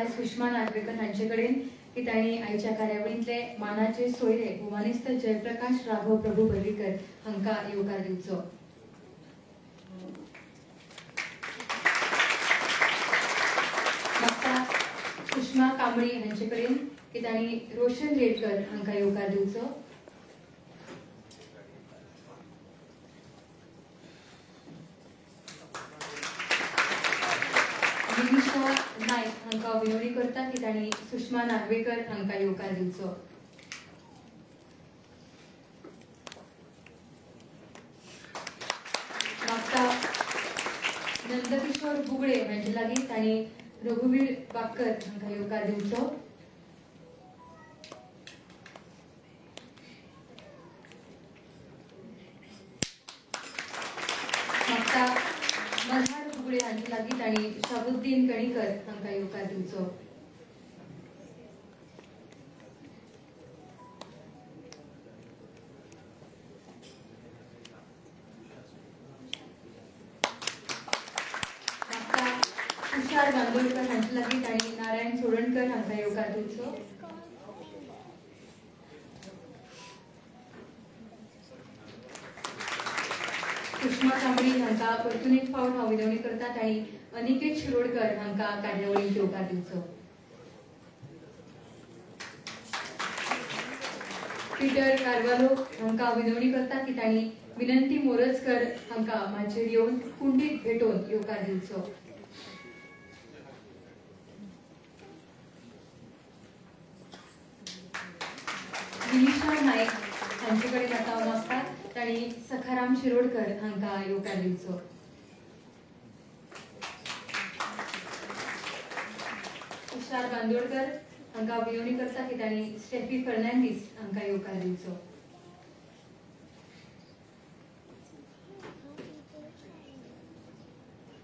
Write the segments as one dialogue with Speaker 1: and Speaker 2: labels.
Speaker 1: Bye Sushma Nagwekar हांचे कडेन की तांणी आयच्या कार्यावळींतले मानाचे सोयरे हुमानिस्ट जयप्रकाश राघव प्रभू बर्वेकर हांकां येवकार दिवचो। मागता सुषमा कांबळी हांचे कडेन की तांणी रोशन रेडकर हांकां येवकार दिवचो। नायक हांकां विनवणी करता की तांणी सुषमा नागवेकर हांकां येवकार दिवचो। मागता नंदकिशोर बुगडे हांचे लागीं तांणी रघुवीर बाकर हांकां येवकार दिवचो। मागता मल्हार बुगडे हांचे लागीं तांणी शाबुद्दीन कणीकर हांकां येवकार दिवचो। मागता तुषार बांदोडकर हांचे लागीं तांणी नारायण सोडणकर हांकां येवकार दिवचो। सुषमा कांबळी हांकां परतून एक फावट हांव विनवणी करता तांणी अनिकेत शिरोडकर हांकां कार्यावळीक येवकार दिवचो। पीटर कारवालो हांकां विनवणी करता की तांणी विनंती मोरजकर हांकां माचेर येवन कुंडीत भेटोवन येवकार दिवचो। विनिशा नायक हांचे कडेन आतां हांव मागता तांणी सखाराम शिरोडकर हांकां येवकार दिवचो। तुषार बांदोडकर हांकां विनवणी करता की तांणी स्टेफी फर्नांडीस हांकां येवकार दिवचो।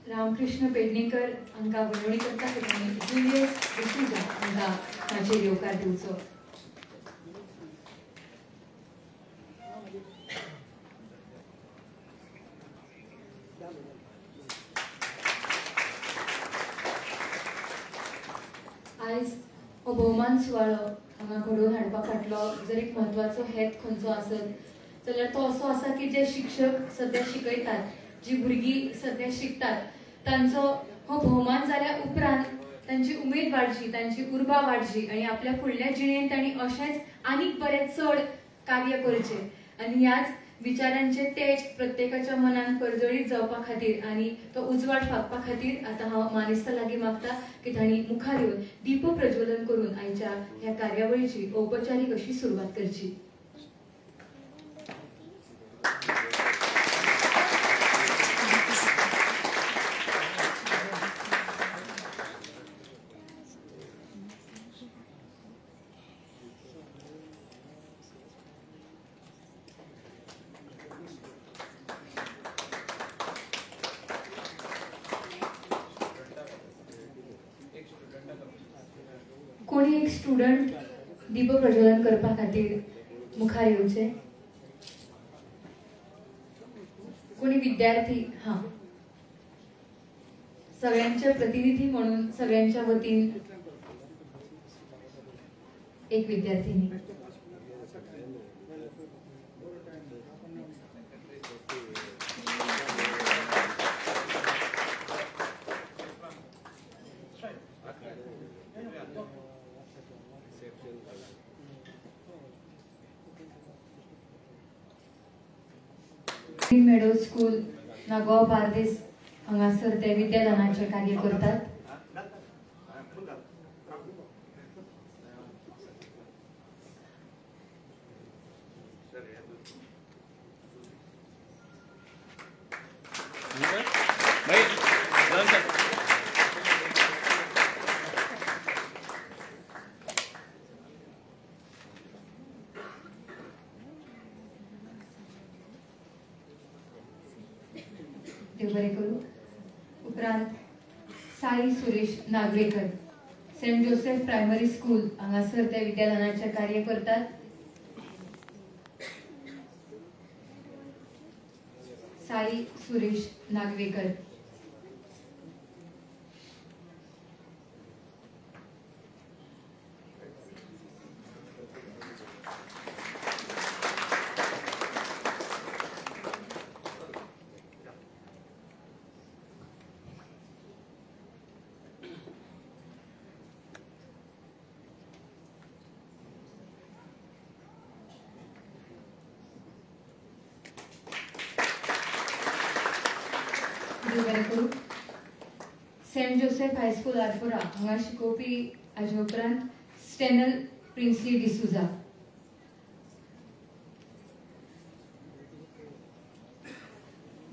Speaker 1: रामकृष्ण पेडणेकर हांकां विनवणी करता की तांणी जुलियस डिसूजा हांकां तांचेर येवकार दिवचो। आयज हो भोवमान सुवाळो हांगा घडोवन हाडपा फाटलो जर एक म्हत्वाचो हेत खंयचो आसत जाल्यार तो असो आसा की जे शिक्षक सध्या शिकयतात, जी भुरगीं सध्या शिकतात, तांचो हो भोवमान जाल्या उपरांत तांची उमेद वाडची, तांची उर्बा वाडची आनी आपल्या फुडल्या जिणेंत तांणी अशेंच आनीक बरें चड कार्य करचें आनी ह्याच विचारांचे तेज प्रत्येकाच्या मनान परजळीत जावपा खातीर आनी तो उजवाड फागपा खातीर आतां हांव मानेस्ता लागीं मागता की तांणी मुखार येवन दीप प्रज्वलन करून आयच्या ह्या कार्यावळीची औपचारीक अशी सुरवात करची। कोणी एक स्टुडंट दीप प्रज्वलन करपा खातीर मुखार येवचे? कोणी विद्यार्थी? हां, सगळ्यांचे प्रतिनिधी म्हणून सगळ्यांच्या वतीन एक विद्यार्थिनी। मेडो स्कूल नागोवा बार्देस हांगासर ते विद्यादानाचे कार्य करतात। देव बरें करूं। उपरांत Sai Suresh Nagvekar Saint Joseph Primary School हांगासर ते विद्यादानाचे कार्य करतात। साई सुरेश नागवेकर। देव बरें करूं. सेंट जोसेफ हायस्कूल आरपोरा हांगा शिकोवपी हाजे उपरांत स्टेनल प्रिन्सली डिसूजा.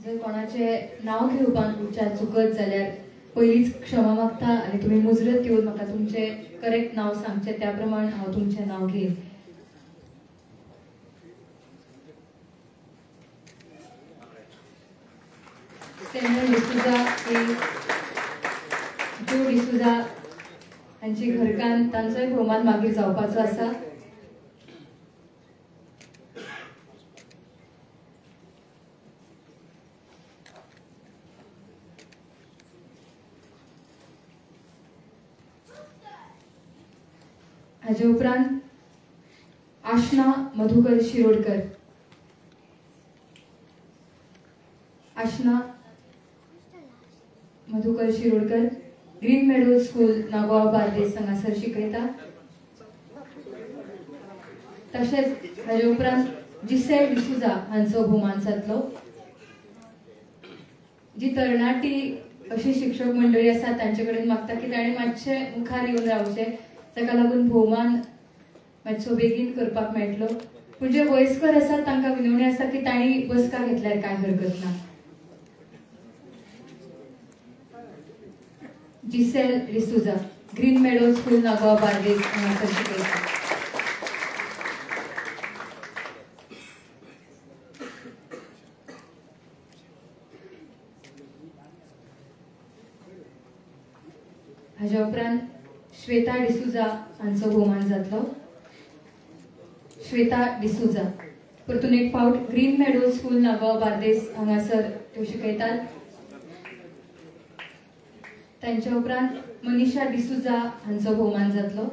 Speaker 1: जर कोणाचे नाव घेवपाक उच्चार चुकत जाल्यार पयलींच क्षमा मागता आनी तुमी मुजरत येवन म्हाका तुमचे करेक्ट नाव सांगचे त्या प्रमाण हांव तुमचें नाव घेईन. स्टेनल डिसूजा ही जो डिसूजा हांची घरकान्न तांचोय भोवमान मागीर जावपाचो आसा. हाजे उपरांत आशना मधुकर शिरोडकर. आशना Madhukar Shirodkar green Meadow School Nagoa Bardez हांगासर शिकयता. तशेंच हाजे उपरांत जिसेल डिसूजा हांचो भोवमान जातलो. जी तरणाटी अशी शिक्षक मंडळी आसा तांचे कडेन मागता की ताणें मातशें मुखार येवन रावचें, ताका लागून भोवमान मातसो बेगीन करपाक मेळटलो. पूण जे वयस्कर आसात तांकां विनवणी आसा की तांणी बसका घेतल्यार कांय हरकत ना. जिसेल D'Souza green Meadow School Nagoa Bardez हांगासर शिकयता. हाज्या उपरांत श्वेता डिसूजा हांचो भोवमान जातलो. श्वेता डिसूजा परतून एक फावट green Meadow School Nagoa Bardez हांगासर त्यो शिकयतात. तांच्या उपरांत मनीषा डिसूजा हांचो भोवमान जातलो.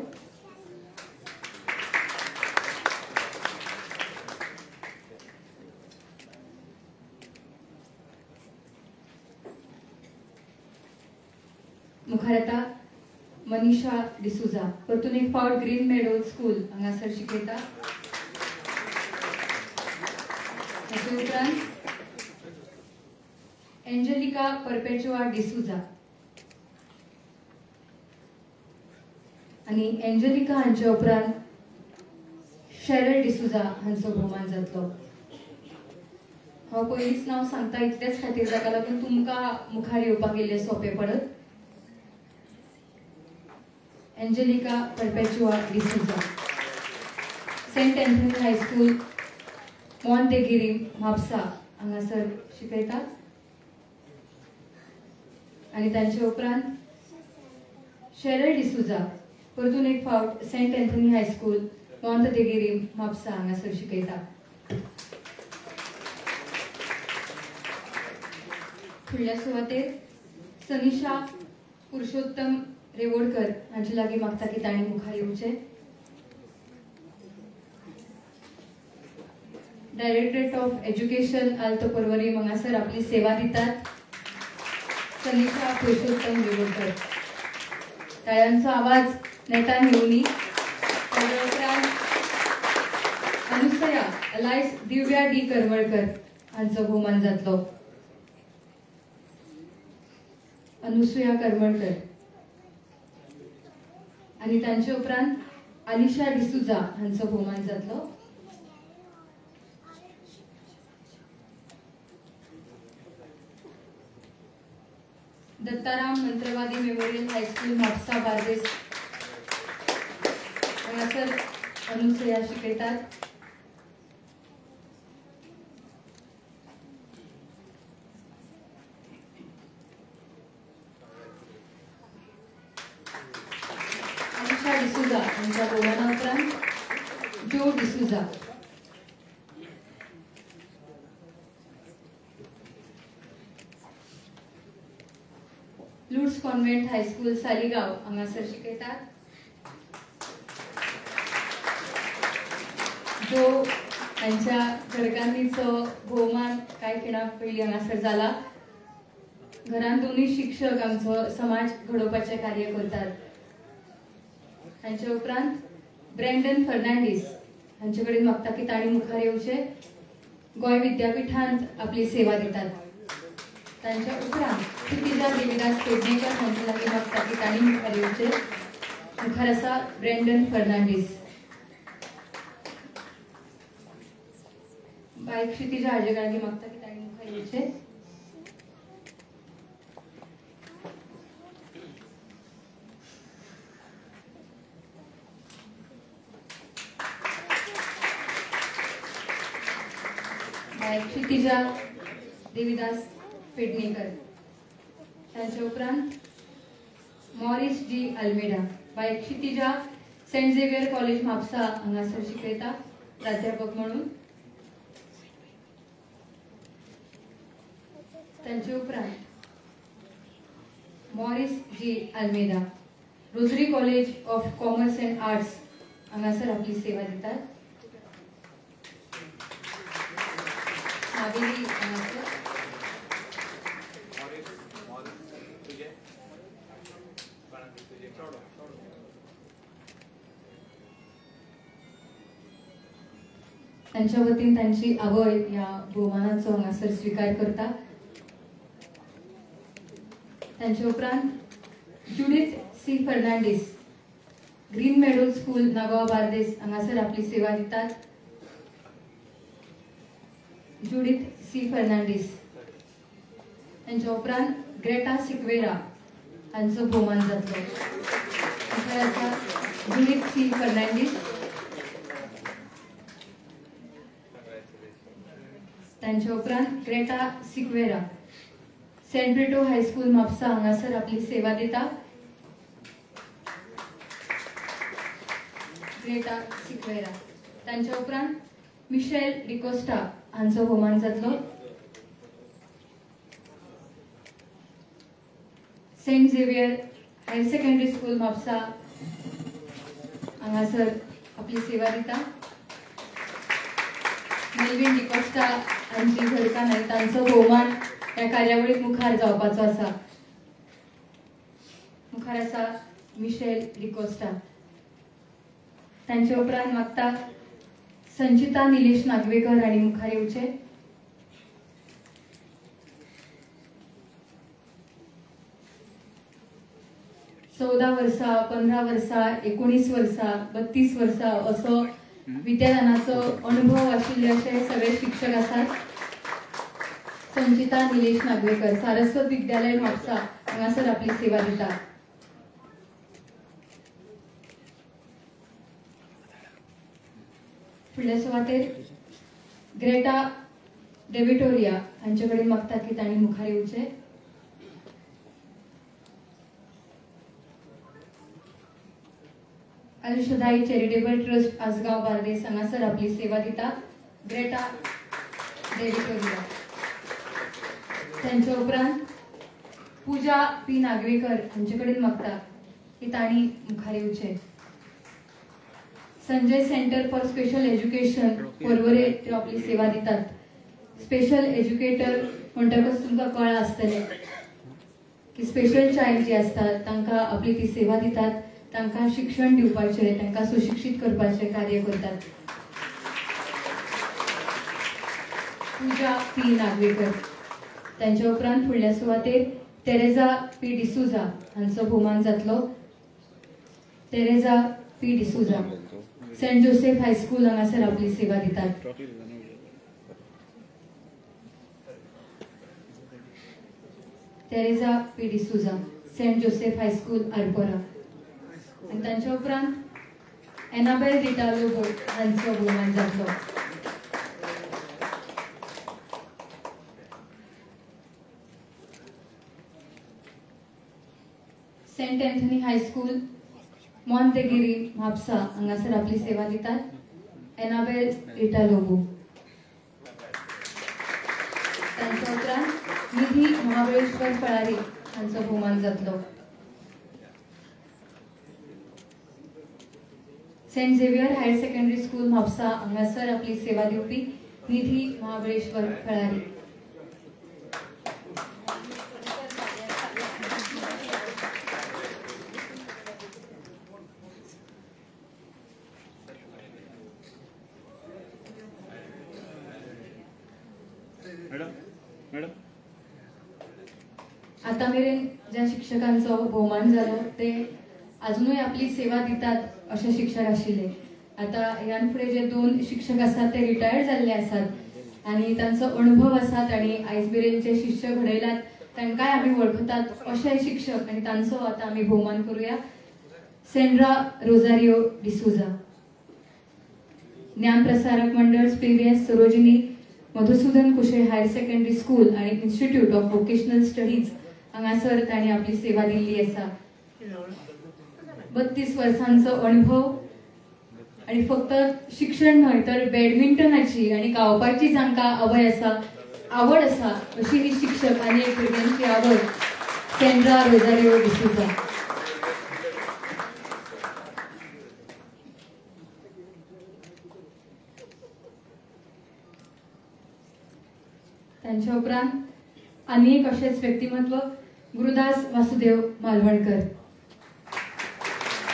Speaker 1: मुखार येता मनीषा डिसूजा परतून एक फावट ग्रीन मेडो स्कूल हांगासर शिकयता. ताचे उपरांत एंजेलिका परपेचुआ डिसूजा आणि एंजेलिका हांच्या उपरांत शेरल डिसूजा हांचो भोवमान जातलो. हांव पयलींच नांव सांगता इतलेच खातीर जाका लागून तुमकां मुखार येवपाक इल्लें सोंपें पडत. Angelica Perpetua D'Souza saint Anthony high school Montegiri Mapusa हांगासर शिकयता. आनी तांचे उपरांत शेरल डिसूजा परतून एक फावट Saint Anthony high school Montegiri Mapusa हांगासर शिकयता. फुडल्या सुवातेर सनिशा पुरुषोत्तम रेवोडकर हांचे लागीं मागता की तांणी मुखार येवचें. Directorate of education Alto Porvorim हांगासर आपली सेवा दितात सनिशा पुरुषोत्तम रेवोडकर. ताळ्यांचो आवाज नेटान येवनी. ताचे उपरांत अनुसया अलायस दिव्या डी करमळकर हांचो भोवमान जातलो. अनुसया करमळकर आणि तांचे उपरांत आलिशा डिसूजा हांचो भोवमान जातलो. दत्ताराम मंत्रवादी मेमोरियल हायस्कूल म्हापसा बार्देस हांगासर अनुसया शिकयतात. आलिशा डिसूजा हांच्या भोवमाना उपरांत जो डिसूजा. लुड्स कॉन्व्हेंट हायस्कूल सालिगांव हांगासर शिकयतात. जो हांच्या घरकान्नीचो भोवमान कांय खिणां पयलीं हांगासर जाला. घरान दोनूय शिक्षक आमचो समाज घडोवपाचें कार्य करतात. हांचे उपरांत ब्रँडन फर्नांडीस हांचे कडेन मागता की तांणी मुखार येवचें. गोंय विद्यापीठांत आपली सेवा दितात. त्यांच्या उपरांत क्षितिजा देविदास पेडणेकर हांचे लागीं मागता की तांणी मुखार येवचें. मुखार आसा ब्रेंडन फर्नांडीस. बाय क्षितिजा हाजे लागीं मागता की तांणी मुखार येवचें. बाय क्षितिजा देविदास पेडणेकर. त्यांच्या उपरांत मॉरिस जी अल्मेडा. बाय Kshitija saint Xavier college Mapusa हांगासर शिकयता प्राध्यापक म्हणून. त्यांचे उपरांत Maurice G Almeida rosary college of commerce and arts हांगासर आपली सेवा दितात. हावेरी हांगासर. त्यांच्या वतीन त्यांची आवय या भोवमानाचो हांगासर स्वीकार करता. त्यांच्या उपरांत Judith C Fernandes Green Meadow School Nagoa Bardez हांगासर आपली सेवा दितात. जुडिथ सी फर्नांडीस. त्यांच्या उपरांत ग्रेटा सिक्वेरा हांचो भोवमान जातलो. मुखार आसा जुडिथ सी फर्नांडीस. त्यांच्या उपरांत Greta Sequeira saint Brito high school Mapusa हांगासर आपली सेवा दिता. Greta Sequeira. त्यांच्या उपरांत मिशेल डिकोस्टा हांचो भोवमान जातलो. Saint Xavier higher secondary school Mapusa हांगासर आपली सेवा दिता. मेल्विन डिकोस्टा हांची घरकान्न आनी तांचो भोवमान ह्या कार्यावळीक मुखार जावपाचो आसा. मुखार आसा मिशेल डिकोस्टा. त्यांच्या उपरांत मागता संचिता निलेश नागवेकर हांणी मुखार येवचें. चौदा वर्सां 15 वर्सां 19 वर्सां 32 वर्सां असो विद्यादानाचो अनुभव आशिल्ले अशे सगळे शिक्षक आसात. संचिता निलेश नागवेकर सारस्वत विद्यालय म्हापसा हांगासर आपली सेवा दिता. फुडल्या सुवातेर ग्रेटा डेविटोरिया हांचे कडेन मागता की तांणी मुखार येवचें. अल शदाई चॅरिटेबल ट्रस्ट आसगांव बार्देस हांगासर आपली सेवा दिता. ग्रेटा डेविटोरिया. त्यांच्या उपरांत पूजा पी नागवेकर हांचे कडेन मागता की तांणी मुखार येवचें. Sanjay centre for special education Porvorim ते आपली सेवा दितात. स्पेशल एज्युकेटर म्हणटकच तुमकां कळ्ळां आसतलें की स्पेशल चायल्ड जे आसतात तांकां आपली ती सेवा दितात. तांकां शिक्षण दिवपाचें, तांकां सुशिक्षीत करपाचें कार्य करतात. पूजा पी नागवेकर. त्यांच्या उपरांत फुडल्या सुवातेर तेरेजा पी डिसूजा हांचो भोवमान जातलो. Teresa P D'Souza saint Joseph high school हांगासर आपली सेवा दितात. Teresa P D'Souza saint Joseph high school Arpora. आणि त्यांच्या उपरांत एनाबेल डिटा लोबो हांचो भोवमान जातलो. Saint Anthony high school Montegiri Mapusa हांगासर आपली सेवा दितात. Annabel Dita Lobo. त्यांच्या उपरांत निधी महाबळेश्वर फळारी हांचो भोवमान जातलो. Saint Xavier higher secondary school Mapusa हांगासर आपली सेवा दिवपी निधी महाबळेश्वर फळारी.
Speaker 2: मॅडम
Speaker 1: आता मेरेन ज्या शिक्षकांचो भोवमान जालो ते अजूनही आपली सेवा दितात असे शिक्षक आशिल्ले. आता ह्यान फुडें जे 2 शिक्षक आसात ते रिटायर्ड जाल्ले आसात आणि तांचो अनुभव आसात आणि आयज मेरेन जे शिष्य घडयलात तांकांय आमी वळखतात अशे शिक्षक आणि तांचो आता आमी भोवमान करूया. सेंड्रा रोजारियो डिसूजा, ज्ञान Prasarak Mandal PVS Sarojini Madhusudan Kushe higher secondary school आणि इन्स्टिट्यूट ऑफ वोकेशनल स्टडीज हांगासर तांणी आपली सेवा दिल्ली आसा. 32 वर्सांचो अनुभव आणि फक्त शिक्षण न्हय तर बॅडमिंटनाची आणि गावपाची जांकां आवड आसा अशी ही शिक्षक आनी एक भुरग्यांची आवड सेंड्रा रोजारियो डिसूजा. त्यांच्या उपरांत आनी एक अशेंच व्यक्तिमत्व Gurudas Vasudev Malvankar,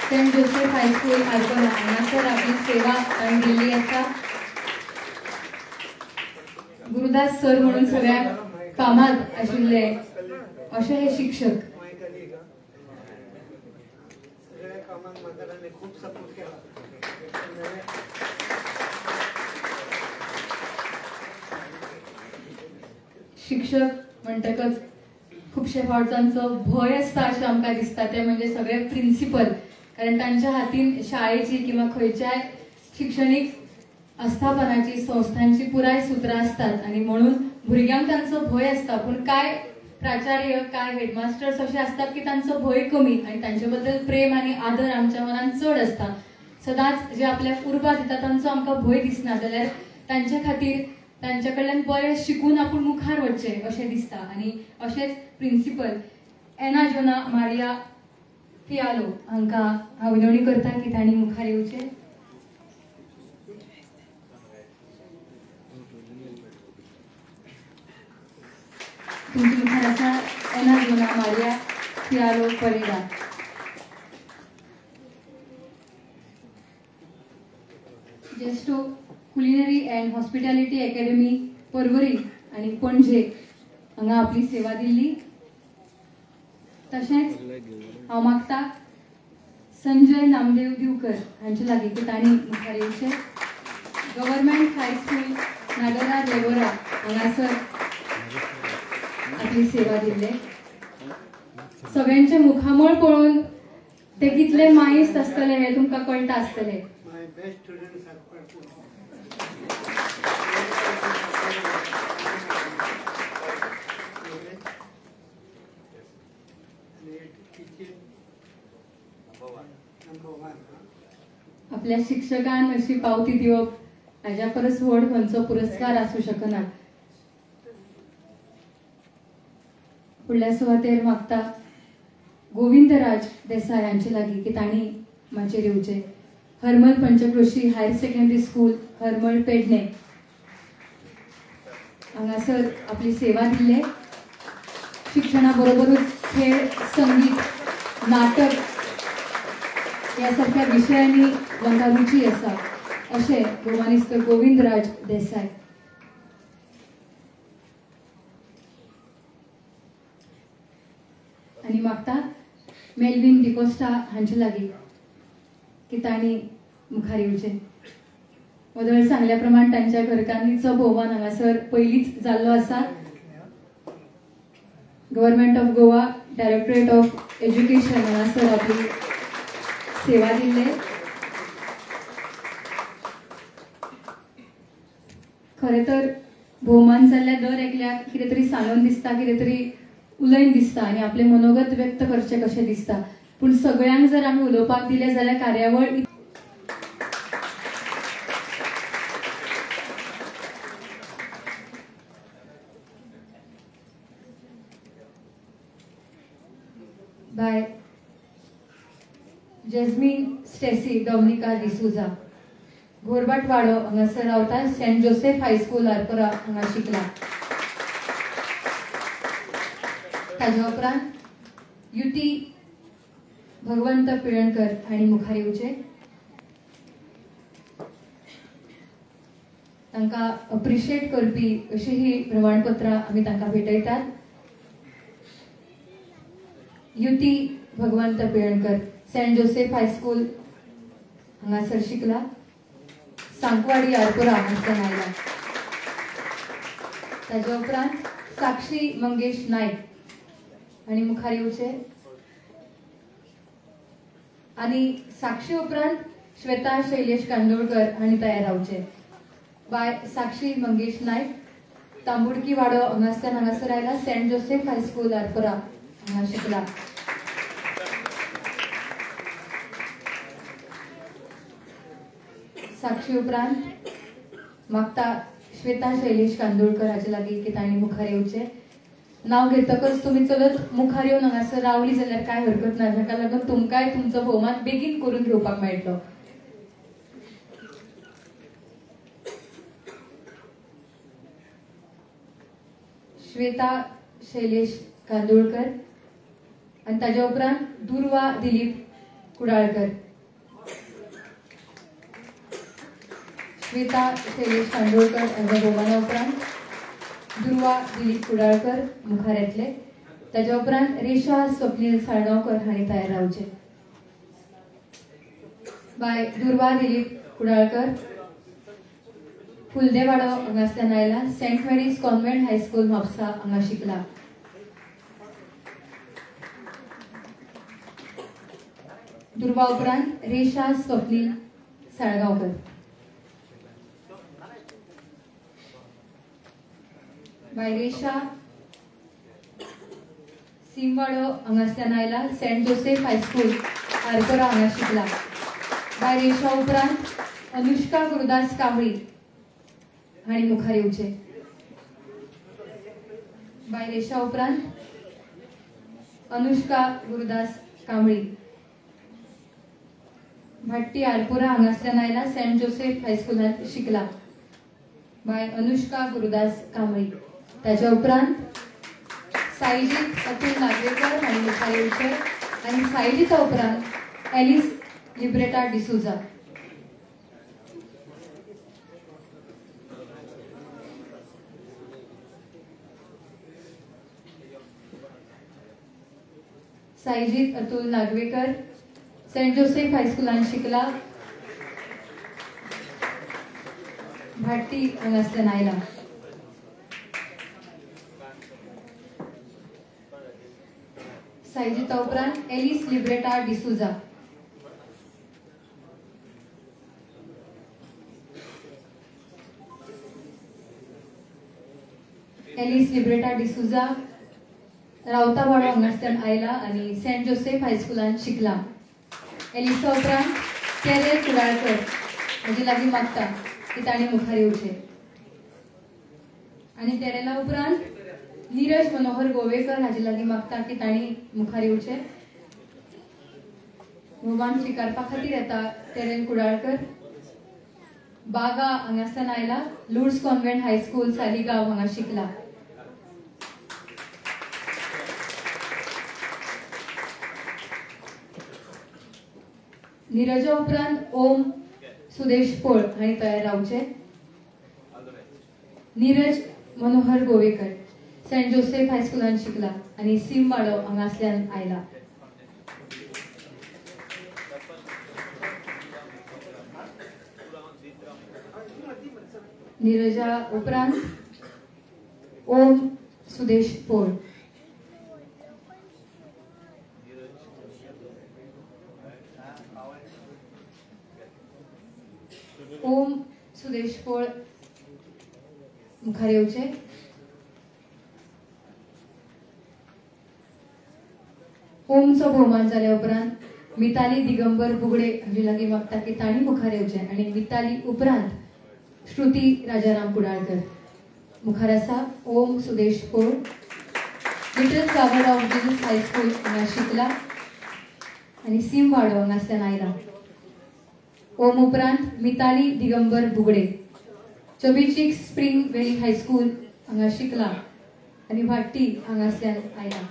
Speaker 1: saint Joseph high school Arpora हांगासर आपली सेवा तांणी दिल्ली आसा. गुरुदास सर म्हणून सगळ्या कामात आशिल्ले अशे हे शिक्षक. शिक्षक म्हणटकच खूपशे फावट तांचो भय आसता अशें आमकां दिसता ते म्हणजे सगळे प्रिन्सिपल, कारण तांच्या हातीन शाळेची किंवा खंयच्याय शिक्षणीक आस्थापनाची संस्थांची पुराय सुत्रां असतात आणि म्हणून भुरग्यांक तांचो भय आसता. पूण काय प्राचार्य काय हेडमास्टर्स असे असतात की तांचो भय कमी आणि तांचे बद्दल प्रेम आणि आदर आमच्या मनान चड आसता. सदांच जे आपल्याक उर्बा दिता तांचो आमकां भय दिसना, जाल्यार तांच्या खातीर तांच्या कडल्यान बरें शिकून आपूण मुखार वचचें अशें दिसता. आनी अशेंच प्रिन्सिपल एना जोना मारिया फियालो हांकां हांव विनवणी करता की तांणी मुखार येवचें. तुमचे मुखार आसा Ana Jona Maria Fialho Pereira. Gesto culinary and hospitality academy Porvorim आणि पणजे हांगा आपली सेवा दिल्ली. तशेंच हांव मागता संजय नामदेव दिवकर हांचे लागीं की तांणी मुखार येवचें. गव्हर्मेंट हायस्कूल नागरा लेगोरा हांगासर आपली सेवा दिल्ले. सगळ्यांचे मुखामळ पळोवन ते कितले मायेस्त आसतले हे तुमकां कळटा आसतलें. आपल्या शिक्षकांक अशी पावती दिवप हाज्या परस व्हड खंयचो पुरस्कार आसूं शकना. फुडल्या सुवातेर मागता गोविंदराज देसाय हांचे लागीं की तांणी माचेर येवचें. Harmal Panchkroshi Higher secondary School Harmal Pernem हांगासर आपली सेवा दिल्ले. शिक्षणा बरोबरूच खेळ, संगीत, नाटक या सारख्या विशयांनी तांकां रुची आसा अशें गोमानिस्त गोविंदराज देसाय. आनी मागता मेल्विन डिकोस्टा हांचे लागीं की तांणी मुखार येवचें. वदळ सांगल्या प्रमाण तांच्या घरकान्नीचो भोवमान हांगासर पयलींच जाल्लो आसा. Government of Goa directorate of education हांगासर आपली सेवा दिल्ले. खरें तर भोवमान जाल्ल्या दर एकल्याक कितें तरी सांगून दिसता, कितें तरी उलयन दिसता आनी आपले मनोगत व्यक्त करचें कशें दिसता. पूण सगळ्यांक जर आमी उलोवपाक दिलें जाल्यार कार्यावळ bye Jasmine Stacy Dominica D'Souza, घोरबाटवाडो हांगासर रावता. सेंट जोसेफ हायस्कूल आरपोरा हांगा शिकला. ताजे उपरांत युती भगवंत पिळणकर हांणी मुखार येवचें. तांकां अप्रिशिएट करपी अशी ही प्रमाणपत्रां आमी तांकां भेटयतात. युती भगवंत पिळणकर सेंट जोसेफ हायस्कूल हांगासर शिकला. सांकवाडी आरपुरा हांगासर आयला. ताजे उपरांत साक्षी मंगेश नायक आणि मुखार येवचे. आणि साक्षी उपरांत श्वेता शैलेश कांदोळकर हांणी तयार रावचे. बाय साक्षी मंगेश नायक तांबुडकी वाडो हांगासर आयला. सेंट जोसेफ हायस्कूल आरपुरा हांगा शिकला. साक्षी उपरांत मागता श्वेता शैलेश कांदोळकर हाचे लागीं की तांणी मुखार येवचे. नाव घेतकच तुम्ही चलत मुखार येवन हांगासर रावली जाल्यार काय हरकत ना, जाका लागून तुमकांय तुमचो भोवमान बेगीन करून घेवपाक मेळटलो. श्वेता शैलेश कांदोळकर आणि ताजे उपरांत दुर्वा दिलीप कुडाळकर. श्वेता शैलेश कांदोळकर हांच्या भोवमाना उपरांत दुर्वा दिलीप कुडाळकर मुखार येतले. ताच्या उपरांत रेशा स्वप्नील साळगांवकर हांणी तयार रावचे. बाय दुर्वा दिलीप कुडाळकर फुलदेवाडो हांगासल्यान आयला. Saint Mary's convent high school Mapusa हांगा शिकला. दुर्वा उपरांत रेशा स्वप्नील साळगांवकर. बाय रेशा सिमवाडो हांगासल्यान आयला. सेंट जोसेफ हायस्कूल आरपोरा हांगा शिकला. बाय रेशा उपरांत अनुष्का गुरुदास कांबळी हांणी मुखार येवचे. बाय रेशा उपरांत अनुष्का गुरुदास कांबळी भाट्टी आरपुरा हांगासल्यान आयला. सेंट जोसेफ हायस्कूलांत शिकला. बाय अनुष्का गुरुदास कांबळी. ताच्या उपरांत साईजीत अतुल नागवेकर हांणी मुखार येवचे. आणि साईजीता उपरांत एलिस लिब्रेटा डिसुजा. साईजीत अतुल नागवेकर सेंट जोसेफ हायस्कूलांत शिकला. भाट्टी हांगासल्यान आयला. साईजीता उपरांत एलिस लिब्रेटा डिसुजा. एलिस लिब्रेटा डिसुजा रावतावाडो हांगासल्यान आयला आणि सेंट जोसेफ हायस्कूलांत शिकला. एलिसा उपरांत तेरे कुडाळकर हाजे लागीं मागता की तांणी मुखार येवचे. आणि तेरेला उपरांत नीरज मनोहर गोवेकर हाजे लागीं मागता की तांणी मुखार येवचे. भोवमान स्विकारपा खातीर येता तेरेन कुडाळकर. बागा हांगासल्यान आयला. लुड्स कॉन्व्हेंट हायस्कूल सालिगांव हांगा शिकला. नीरजा उपरांत ओम सुदेश पोळ हांणी तयार रावचे. नीरज मनोहर गोवेकर सेंट जोसेफ हायस्कूलांत शिकला आणि सिमवाडो हांगासल्यान आयला. नीरजा उपरांत ओम सुदेश पोळ. ओम सुदेश पोळ मुखार येवचे. ओमचो भोवमान जाल्या उपरांत मिताली दिगंबर बुगडे हाजे लागीं मागता की तांणी मुखार येवचे. आणि मिताली उपरांत श्रुती राजाराम कुडाळकर. मुखार आसा Om Sudesh Pol. Little flower of Jesus high school हांगा शिकला आणि सिमवाडो हांगासल्यान आयला. ओम उपरांत मिताली दिगंबर बुगडे चबीचिक स्प्रिंग व्हॅली हायस्कूल हांगा शिकला आणि भाट्टी हांगासल्यान आयला.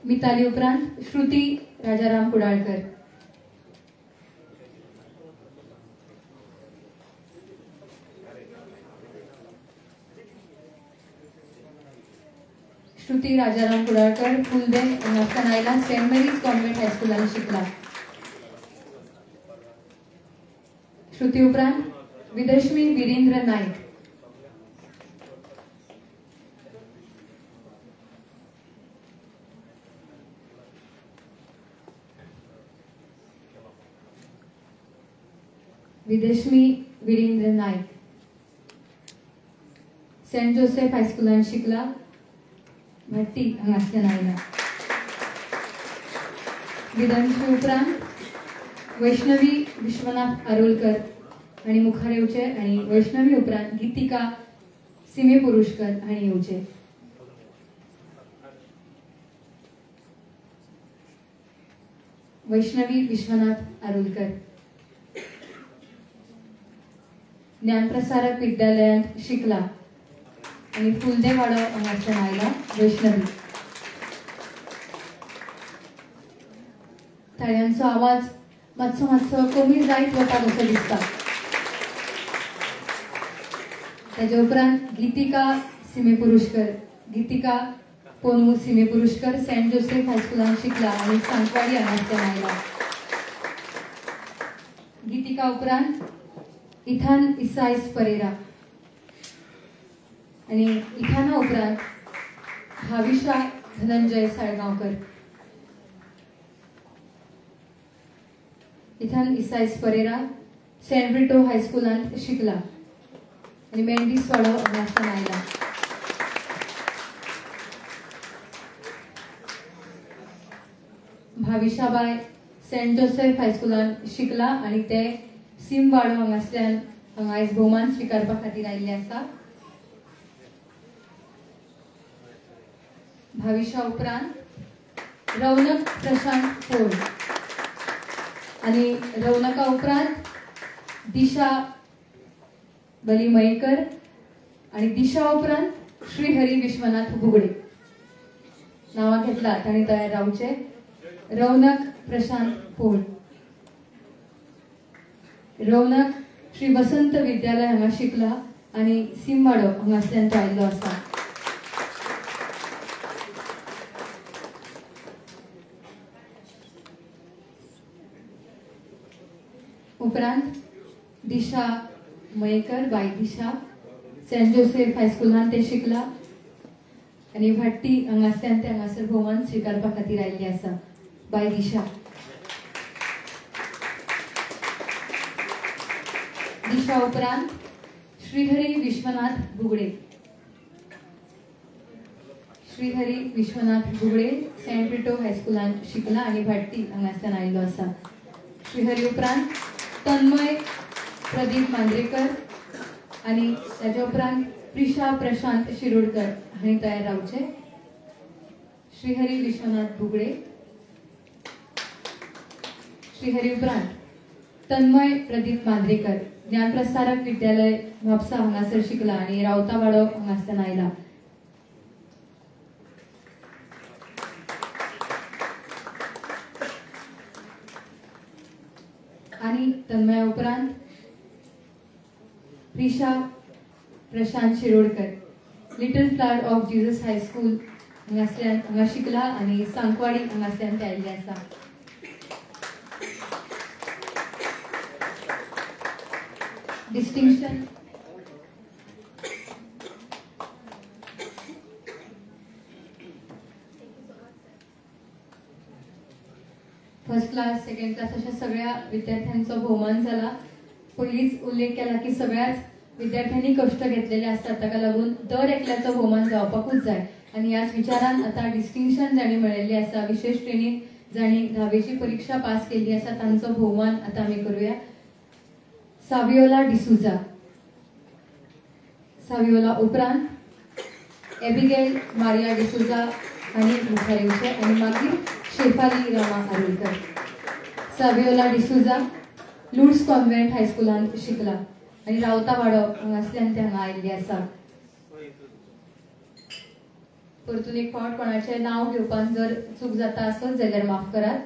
Speaker 1: मिताली उपरांत श्रुती राजाराम कुडाळकर. श्रुती राजाराम कुडाळकर फुलदे हांगासर सेंट मेरीज कॉन्व्हेंट हायस्कुलान शिकला. श्रुती उपरांत विदश्मी विरेंद्र नाईक. विदश्मी विरेंद्र नाईक सेंट जोसेफ हायस्कुलान शिकला. भट्टी हांगासल्यान आयला. विदंशी उपरांत वैष्णवी विश्वनाथ आरोलकर हांणी मुखार येवचे आनी वैष्णवी उपरांत गीतिका सीमे पुरुषकर हांणी येवचे. वैष्णवी विश्वनाथ आरोलकर ज्ञानप्रसारक विद्यालयात शिकला आणि फुलदे वाडो हांगासल्यान आयला. वैष्णवी ताळ्यांचो आवाज मातसो मातसो कमी जायत वता कसो दिसता. ताजे उपरांत गीतिका सीमे पुरुषकर. गीतिका पोनू सीमे पुरुषकर सेंट जोसेफ हायस्कुलान शिकला आणि सांकवाडी हांगासल्यान आयला. गीतिका उपरांत इथान इसाईस परेरा आणि इथाना उपरांत भाविशा धनंजय साळगांवकर. इथान इसाईस परेरा सेंट ब्रिटो हायस्कुलांत शिकला आणि मेंडीस वाडो हांगासल्यान आयला. भाविशाबाई सेंट जोसेफ हायस्कुलांत शिकला आणि ते सीम वाडो हांगासल्यान हांगा आयज भोवमान स्विकारपा खातीर आयिल्ले आसा. भाविशा उपरांत रौनक प्रशांत फोड आणि रौनका उपरांत दिशा बली मयेकर आणि दिशा उपरांत श्रीहरी विश्वनाथ बुगडे. नावां घेतलात आनी तयार रावचे. रौनक प्रशांत फोड. रौनक श्री वसंत विद्यालय हांगा शिकला आणि सिंबाडो हांगासल्यान तो आयिल्लो आसा. उपरांत दिशा मयेकर बाय दिशा सेंट जोसेफ हायस्कुलान ते शिकला आणि भट्टी हांगासल्यान ते हांगासर भोवमान स्विकारपा खातीर आयिल्ली आसा. बाय दिशा. दिशा उपरांत श्रीहरी विश्वनाथ बुगडे. श्रीहरी विश्वनाथ बुगडे सेंट ब्रिटो हायस्कुलान शिकला आणि भट्टी हांगासल्यान आयिल्लो आसा. श्रीहरी उपरांत तन्मय प्रदीप मांद्रेकर आणि ताचे उपरांत प्रिशा प्रशांत शिरोडकर हांणी तयार रावचे. श्रीहरी विश्वनाथ बुगडे. श्रीहरी उपरांत तन्मय प्रदीप मांद्रेकर ज्ञानप्रसारक विद्यालय म्हापसा हांगासर शिकला आणि रावतावाडो हांगासल्यान आयला. आणि तन्मया उपरांत Prisha Prashant Shirodkar little flower of Jesus high school हांगासल्यान हांगा शिकला आणि सांकवाडी हांगासल्यान ते आयिल्ले आसा. Distinction first class second class अशा सगळ्या विद्यार्थ्यांचा भोवमान झाला. पयलींच उल्लेख केला की सगळ्याच विद्यार्थ्यांनी कष्ट घेतलेले असतात, ताका लागून दर एकल्याचो भोवमान जावपाकूच जाय. आणि ह्याच विचारान आता डिस्टिंक्शन जाणी मेळिल्ली आसा. विशेष श्रेणीत जाणी 10वीची परीक्षा पास केली आसा तांचो भोवमान आता आमी करूया. सावियोला डिसूजा. सावियोला उपरांत एबिगेल मारिया डिसूजा हांणी मुखार येवचे आनी मागीर शेफाली रामा आरोलकर. सावियोला डिसूजा लुड्स कॉन्व्हेंट हायस्कुलान शिकला आणि रावतावाडो हांगासल्यान ते हांगा आयिल्ली आसा. परतून एक फावट कोणाचें नांव घेवपाक जर चूक जाता आसत जाल्यार माफ करात.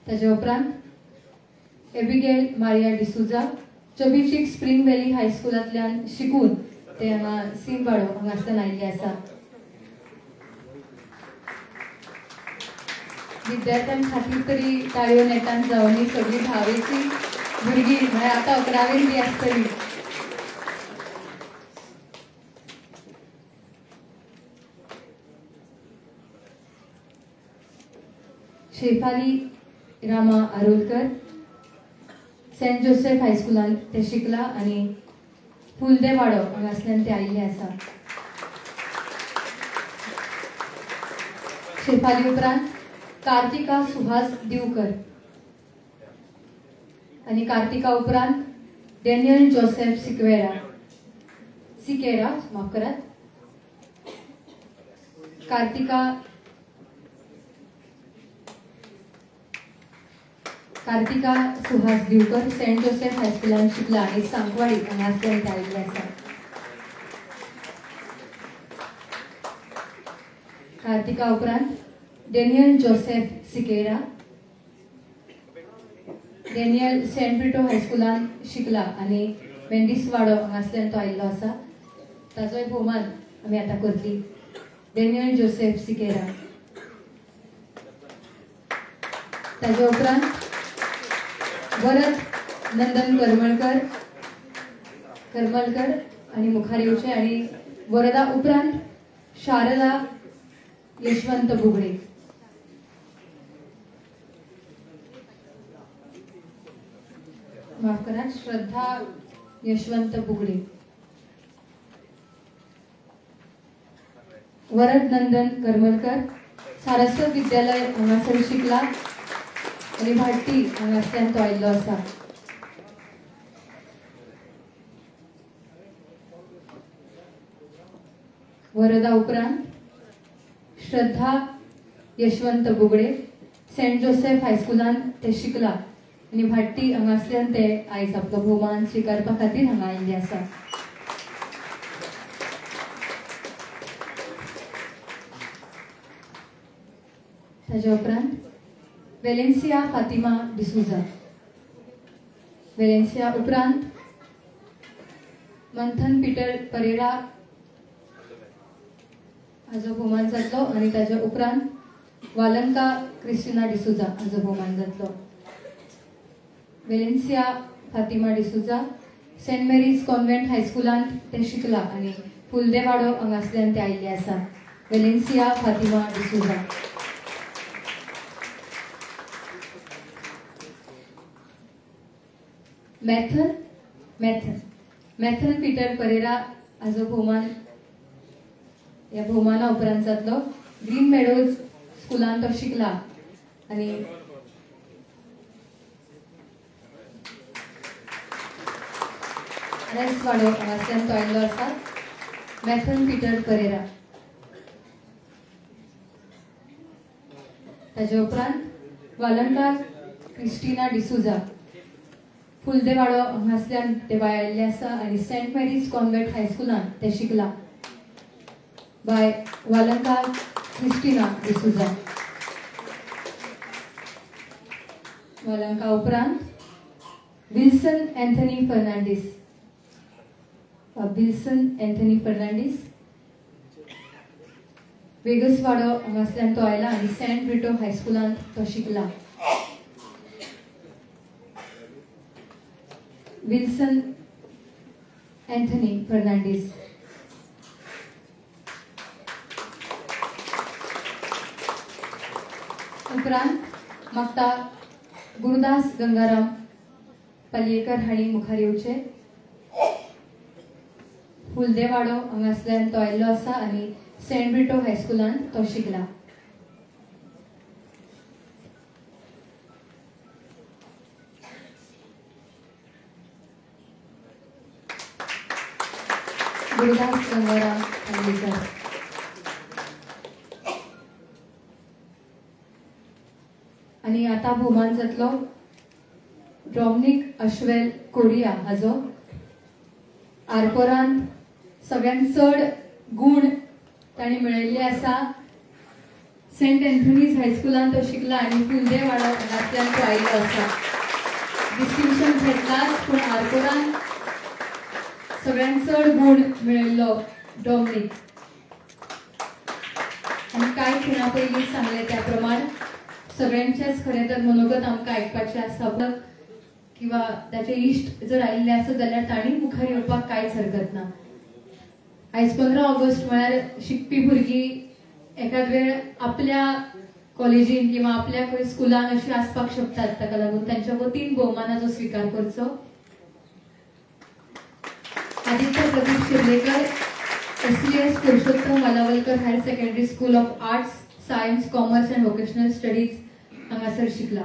Speaker 1: ताचे उपरांत एबिगेल मारिया डिसूजा चबीचीक स्प्रिंग व्हॅली हायस्कुलांतल्यान शिकून ते हांगा सिंगवाडो हांगासल्यान आयिल्ले आसा. विद्यार्थ्यां खातीर तरी ताळयो नेटान जावनी सगळी धावेची भुरगीं म्हळ्यार आतां 11वी बी आसतली. शेफाली रामा आरोलकर सेंट जोसेफ हायस्कुलांत ते शिकला आनी फुलदेवाडो हांगासल्यान ते आयिल्ले आसा. शेफाली उपरांत कार्तिका सुहास दिवकर आणि कार्तिका उपरांत डॅनियल जोसेफ सिकेरा माफ करात. कार्तिका सुहास दिवकर सेंट जोसेफ हायस्कुलांत शिकला आणि सांकवाडी हांगासल्यान ते आयिल्ले आसा. कार्तिका उपरांत डॅनियल जोसेफ सिकेरा. डॅनियल सेंट ब्रिटो हायस्कुलांत शिकला आणि मेंडिसवाडो हांगासल्यान तो आयिल्लो आसा. ताजोय भोवमान आमी आतां करतली. डॅनियल जोसेफ सिकेरा. ताजे उपरांत वरद नंदन करमलकर आणि मुखार येवचे आणि वरदा उपरांत शारदा यशवंत बुगडे. माफ करा, श्रद्धा यशवंत बुगडे. वरद नंदन करमलकर सारस्वत विद्यालय हांगासर शिकला आणि भाटी हांगासल्यान तो आयिल्लो आसा. वरदा उपरांत श्रद्धा यशवंत बुगडे सेंट जोसेफ हायस्कुलांत ते शिकला आणि भाटी हांगासल्यान ते आयज आपलो भोवमान स्विकारपा खातीर हांगा आयिल्ले आसा. ताजे उपरांत वेलेन्सिया फातिमा डिसूजा. वेलेन्सिया उपरांत मंथन पीटर परेरा हाजो भोवमान जातलो आणि ताजे उपरांत वालंका क्रिस्टिना डिसूजा हाजो भोवमान जातलो. Valencia Fatima D'Souza saint Mary's convent हायस्कुलांत ते शिकला आणि फुलदेवाडो हांगासल्यान ते आयिल्ले आसा. वेलेन्सिया फातिमा डिसूजा. मॅथन पीटर परेरा हाजो भोवमान या भोवमाना उपरांत जातलो. ग्रीन मेडोज स्कुलांत तो शिकला आणि रेसवाडो हांगासल्यान तो आयिल्लो आसा. मॅथन पीटर परेरा. ताजे उपरांत वालंका क्रिस्टिना डिसूजा फुलदेवाडो हांगासल्यान ते भायर आयिल्ले आसा आणि सेंट मेरीज कॉन्व्हेंट हायस्कुलांत ते शिकला. बाय वालंका क्रिस्टिना डिसूजा. वालंका उपरांत विल्सन एंथनी फर्नांडीस वेगसवाडो हांगासल्यान तो आयला आणि सेंट ब्रिटो हायस्कुलांत तो शिकला. विल्सन एंथनी फर्नांडीस. उपरांत मागता गुरुदास गंगाराम पलयेकर हांणी मुखार येवचे. फुलदेवाडो हांगासल्यान तो आयिल्लो आसा आणि सेंट ब्रिटो हायस्कुलांत तो शिकला. गुरुदास गंगाराम पलयेकर. आणि आता भोवमान जातलो डॉमिनिक अश्वेल कोरिया हाजो. आरपोरांत सगळ्यांत चड गुण ताणी मेळयल्ले आसा. सेंट एंथनीज हायस्कुलांत तो शिकला आणि फुलदेवाडो हांगासल्यान तो आयिल्लो आसा. डिस्टिंक्शन घेतलाच पूण आरपोरान सगळ्यांत चड गुण मेळिल्लो डॉमिनिक आनी कांय खिणा पयलीं सांगले त्या प्रमाण सगळ्यांचेच खरें तर मनोगत आमकां आयकपाचें आसा किंवा ताचे इश्ट जर आयिल्ले आसत जाल्यार तांणी मुखार येवपाक कांयच हरकत ना. आयज 15 ऑगस्ट म्हळ्यार शिकपी भुरगीं एखाद वेळ आपल्या कॉलेजीन किंवा आपल्या खंय स्कुलान अशी आसपाक शकतात. ताका लागून तांच्या वतीन भोवमानाचो स्विकार करचो. Aditya Pradeep Shirlekar, SCS Purushottam Walawalkar higher secondary school of arts, science, commerce and vocational studies हांगासर शिकला.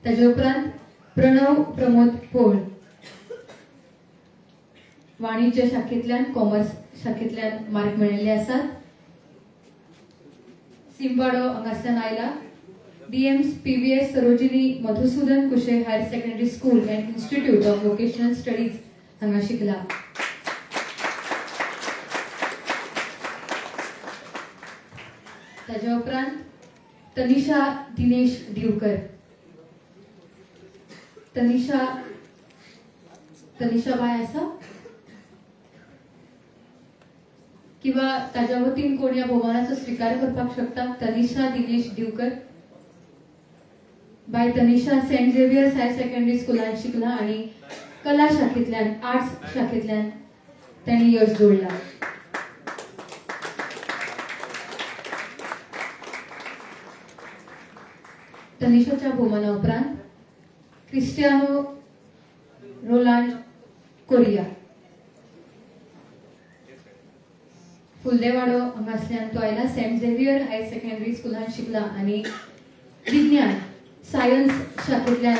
Speaker 1: ताचे उपरांत प्रणव प्रमोद पोळ वाणिज्य शाखेंतल्यान कॉमर्स शाखेंतल्यान मार्क मेळिल्ले आसात. सिंबाडो हांगासल्यान आयला. DMs PVS Sarojini Madhusudan Kushe higher secondary school and institute of vocational studies हांगा शिकला. ताच्या उपरांत तनिषा दिनेश दिवकर. तनिषा बाय आसा किंवा ताच्या वतीन कोण या भोवमानाचो स्वीकार करपाक शकता. तनिषा दिनेश दिवकर बाय. Tanisha Saint Xavier's Higher Secondary स्कुलान शिकला आणि कला शाखेंतल्यान आर्ट्स शाखेंतल्यान तांणी यश जोडला. तनिषाच्या भोवमाना उपरांत क्रिस्टियानो रोलांड कोरिया फुलदेवाडो हांगासल्यान तो आयला. सेंट झेवियर हायर सेकंडरी स्कुलान शिकला आणि विज्ञान सायन्स शाखेंतल्यान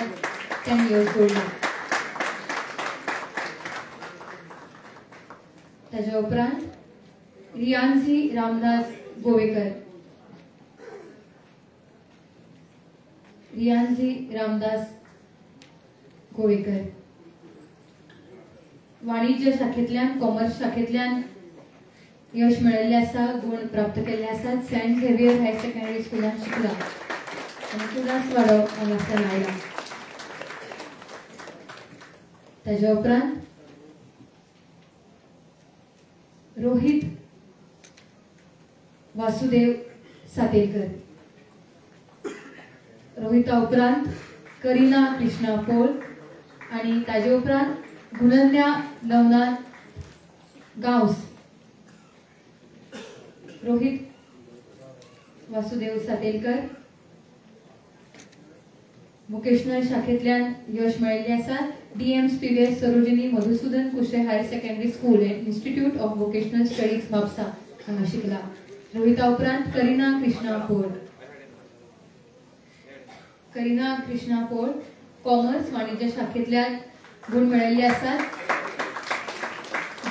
Speaker 1: तांणी यश जोडला. ताच्या उपरांत रियांझी रामदास गोवेकर. वाणिज्य शाखेंतल्यान कॉमर्स शाखेंतल्यान यश मेळिल्ले आसा. गुण प्राप्त केल्ले आसात. सेंट झेवियर हायर सेकंडरी स्कुलान शिकला आनी उल्हासवाडो हांगासल्यान आयला. ताच्या उपरांत रोहित वासुदेव सातेकर. रोहिता उपरांत करिना कृष्णा पोळ आणि ताजे उपरांत गुणन्या नवनाथ गांवस. रोहित वासुदेव सातेलकर व्होकेशनल शाखेंतल्यान यश मेळिल्ले आसात. DMs PVS Sarojini Madhusudan Kushe higher secondary school and institute of vocational studies Mapusa हांगा शिकला. रोहिता उपरांत करिना कृष्णा पोळ कॉमर्स वाणिज्य शाखेंतल्यान गुण मेळिल्ले आसात.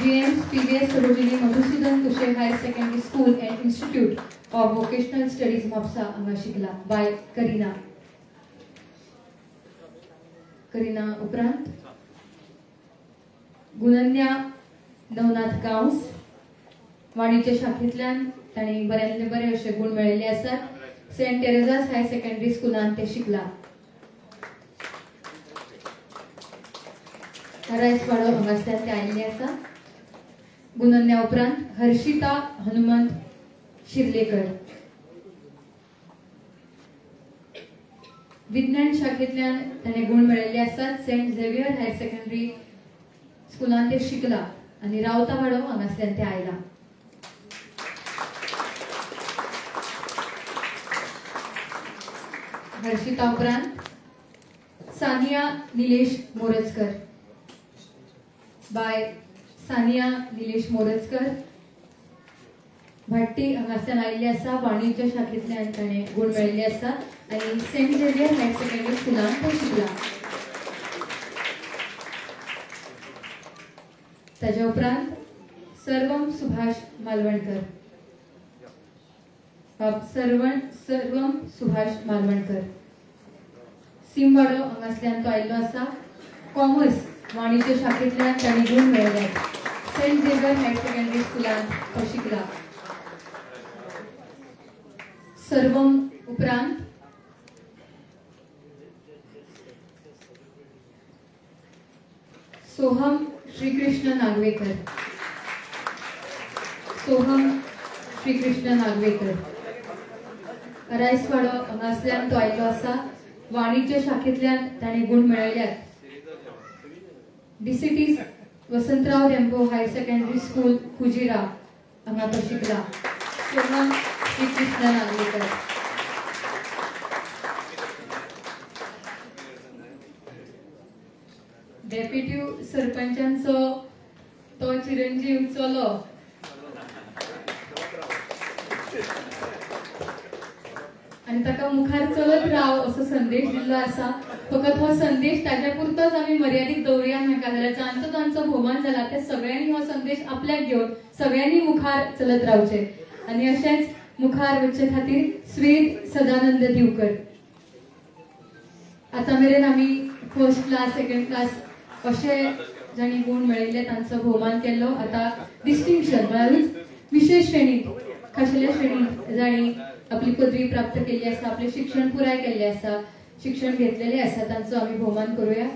Speaker 1: DMs PVS Sarojini Madhusudan Kushe higher secondary school and institute of vocational studies Mapusa हांगा शिकला. बाय करिना उपरांत गुणन्या नवनाथ गांवस वाणिज्य शाखेंतल्यान तांणी बऱ्यांतले बरे अशे गुण मेळिल्ले आसात. सेंट टेरेजास हायर सेकंडरी स्कुलान ते शिकला. रायसवाडो हांगासल्यान ते आयिल्ले आसा. गुणन्या उपरांत हर्षिता हनुमंत शिर्लेकर विज्ञान शाखेंतल्यान ताणें गुण मेळिल्ले आसात. सेंट झेवियर हायर सेकंडरी स्कुलान ते शिकला आनी रावतावाडो हांगासल्यान ते आयला. हर्षिता उपरांत सानिया निलेश मोरजकर. बाय सानिया निलेश मोरजकर भाट्टी हांगासल्यान आयिल्ले आसा. वाणिज्य शाखेंतल्यान ताणें गुण मेळिल्ले आसा आनी सेंट झेवियर हायर सेकंडरी स्कुलान तो शिकला. ताच्या उपरांत सर्वम सुभाष मालवणकर सिंबाडो हांगासल्यान तो आयिल्लो आसा. कॉमर्स वाणिज्य शाखेंतल्यान ताणें गुण मेळिल्ले. सेंट झेवियर हायर सेकंडरी स्कुलान तो शिकला. सर्वम उपरांत सोहम श्रीकृष्ण नागवेकर. सोहम श्रीकृष्ण नागवेकर रायसवाडो हांगासल्यान तो आयिल्लो आसा. वाणिज्य शाखेंतल्यान ताणें गुण मेळयल्यात. DCT Vasantrao Rembo Higher secondary School Kujira हांगा तो शिकला. सोहम श्रीकृष्ण नागवेकर. डेप्युटी सरपंचांचो तो चिरंजीव चलो आणि ताका मुखार चलत राव असो संदेश दिल्लो आसा. फकत हो संदेश ताच्या पुरतोच आमी मर्यादीत दवरया नाका. जाल्यार जांचो जांचो भोवमान जाला त्या सगळ्यांनी हो संदेश आपल्याक घेवन सगळ्यांनी मुखार चलत रावचे. आणि अशेंच मुखार वचचे खातीर स्वेद सदानंद दिवकर. आता मेरेन आमी फर्स्ट क्लास सेकंड क्लास अशे जाणी गुण मेळयले तांचो भोवमान केल्लो. आता डिस्टिंक्शन म्हळ्यार विशेष श्रेणींत खाशेल्या श्रेणींत जाणी आपली पदवी प्राप्त केली आसा, आपले शिक्षण पुराय केल्ले आसा, शिक्षण घेतलेले आसा तांचो आमी भोवमान करूया.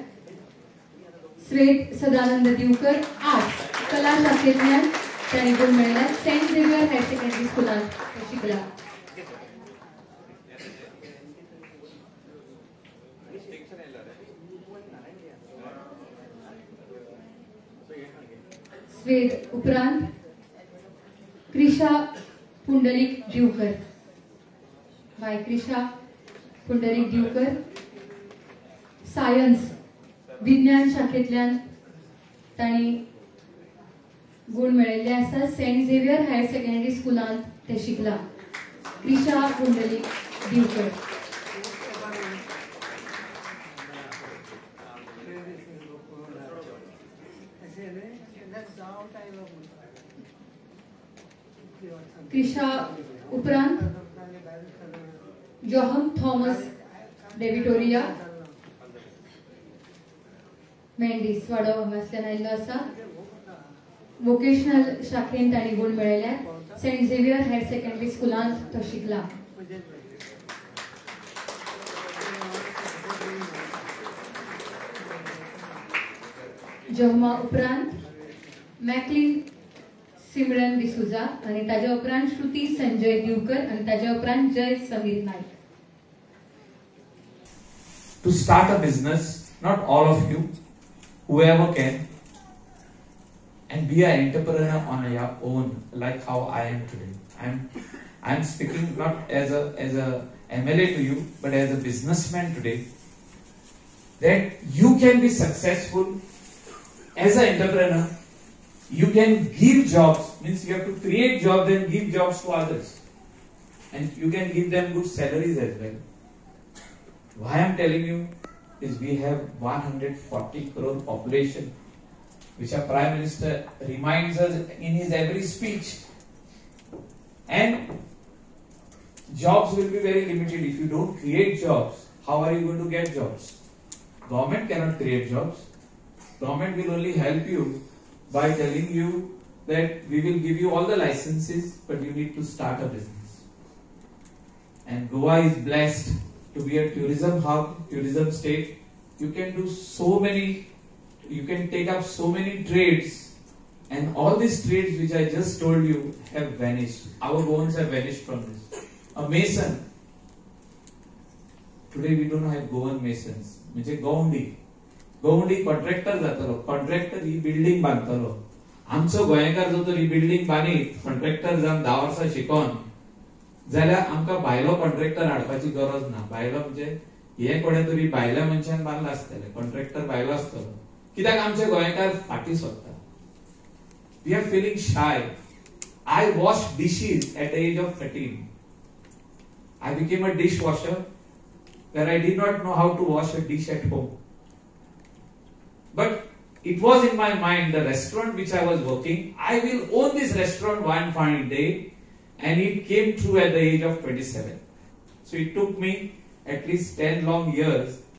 Speaker 1: स्वेद सदानंद दिवकर आर्ट्स कला शाखेंतल्यान ताणी गुण मेळयला. सेंट झेवियर हायर सेकंडरी स्कुलांत शिकला. स्वेद उपरांत क्रिशा पुंडलिक दिवकर. बाय क्रिशा पुंडलिक दिवकर सायन्स विज्ञान शाखेंतल्यान ताणी गुण मेळयल्ले आसा. सेंट झेवियर हायर सेकंडरी स्कुलांत ते शिकला. क्रिशा पुंडलिक दिवकर. क्रिशा उपरांत जोहम थॉमस डेविटोरिया मेंडिस वाडो हांगासल्यान आयिल्लो आसा. वोकेशनल शाखेंत ताणी गुण मेळयल्या. सेंट झेवियर हायर सेकंडरी स्कुलांत तो शिकला. जोहमा उपरांत मॅकलिन सिमरन डिसुजा आणि ताज्या उपरांत श्रुती संजय दिवकर आणि ताज्या उपरांत जय Sameer Naik.
Speaker 2: To start a business, not all of you, whoever can, and be an entrepreneur on your own, like how I am today. I'm speaking not as a MLA to you, but as a businessman today. That you can be successful as an entrepreneur. You can give jobs, means you have to create jobs and give jobs to others, and you can give them good salaries as well. Why I'm telling you is we have 140 crore population, which our Prime Minister reminds us in his every speech. And jobs will be very limited. If you don't create jobs, how are you going to get jobs? Government cannot create jobs. Government will only help you by telling you that we will give you all the licenses, but you need to start a business. And Goa is blessed to be a tourism hub, tourism state. You can do so many, you can take up so many trades, and all these trades which I just told you have vanished. Our bones have vanished from this. A mason. Today we don't have Goan masons. म्हणजे गवंडी contractor जातलो. Contractor ही building बांदतलो. आमचो गोंयकार जो तर ही building बांदीत contractor जावन 10 वर्सां शिकोन जाल्यार आमकां भायलो कॉन्ट्रॅक्टर हाडपाची गरज ना. भायलो म्हणजे हे कोणे तरी भायल्या मनशान बांदला आसतले. कॉन्ट्रॅक्टर भायलो आसतलो. कित्याक आमचे गोंयकार फाटी सरता. We are feeling shy. I wash dishes at the age of 13. I became a dishwasher where I did not know how to wash a dish at home. But it was in my mind, the restaurant which I was working, I will own this restaurant one fine day, and it came true at the age of 27. So it took me at least 10 long years